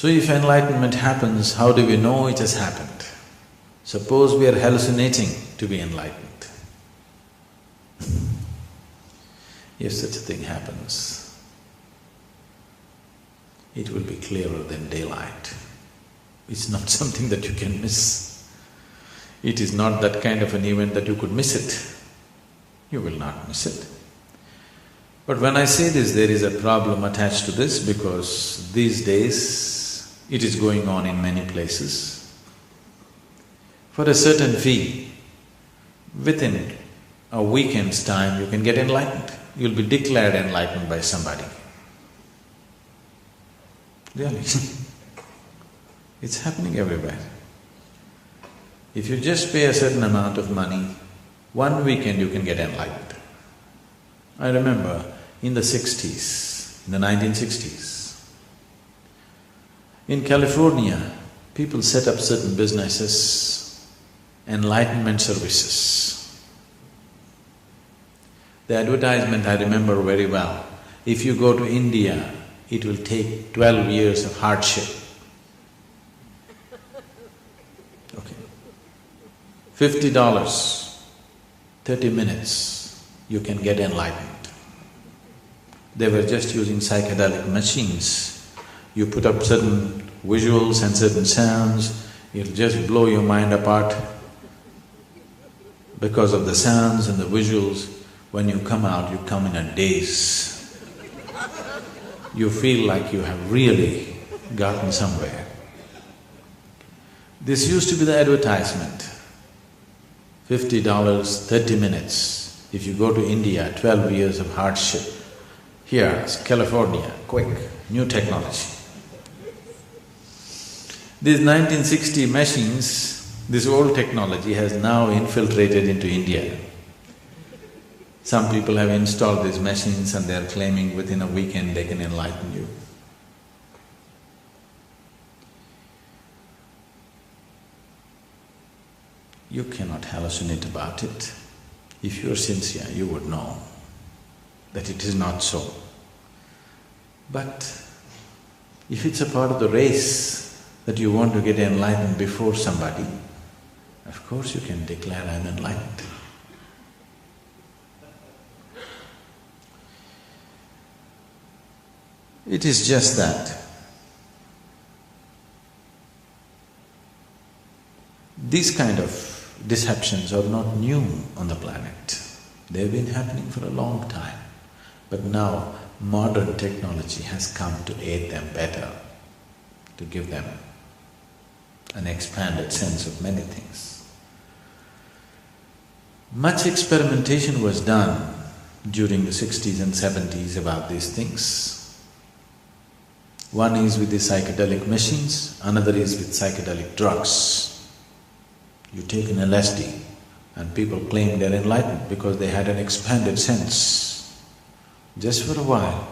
So if enlightenment happens, how do we know it has happened? Suppose we are hallucinating to be enlightened. If such a thing happens, it will be clearer than daylight. It's not something that you can miss. It is not that kind of an event that you could miss it. You will not miss it. But when I say this, there is a problem attached to this because these days it is going on in many places. For a certain fee, within a weekend's time you can get enlightened. You'll be declared enlightened by somebody. Really it's happening everywhere. If you just pay a certain amount of money, one weekend you can get enlightened. I remember in the 60s, in the 1960s, in California, people set up certain businesses, enlightenment services. The advertisement I remember very well. If you go to India, it will take 12 years of hardship. Okay. $50, 30 minutes, you can get enlightened. They were just using psychedelic machines. You put up certain visuals and certain sounds, it'll just blow your mind apart. Because of the sounds and the visuals, when you come out, you come in a daze. You feel like you have really gotten somewhere. This used to be the advertisement. $50, 30 minutes. If you go to India, 12 years of hardship. Here, California, quick, new technology. These 1960 machines, this old technology has now infiltrated into India. Some people have installed these machines and they are claiming within a weekend they can enlighten you. You cannot hallucinate about it. If you are sincere, you would know that it is not so. But if it's a part of the race that you want to get enlightened before somebody, of course you can declare, I'm enlightened. It is just that these kind of deceptions are not new on the planet. They've been happening for a long time. But now modern technology has come to aid them better, to give them an expanded sense of many things. Much experimentation was done during the 60s and 70s about these things. One is with the psychedelic machines, another is with psychedelic drugs. You take an LSD and people claim they're enlightened because they had an expanded sense. Just for a while,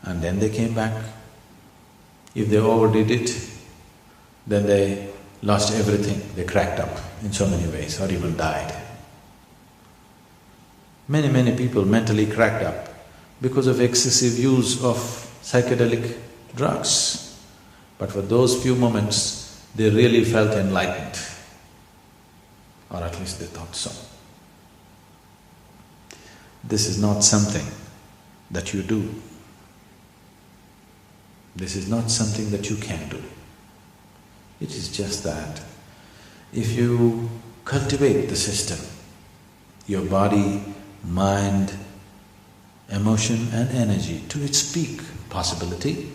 and then they came back. If they overdid it, then they lost everything, they cracked up in so many ways or even died. Many people mentally cracked up because of excessive use of psychedelic drugs. But for those few moments, they really felt enlightened, or at least they thought so. This is not something that you do. This is not something that you can do. It is just that if you cultivate the system, your body, mind, emotion and energy to its peak possibility,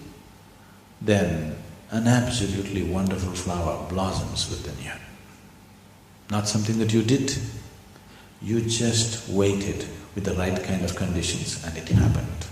then an absolutely wonderful flower blossoms within you. Not something that you did, you just waited with the right kind of conditions and it happened.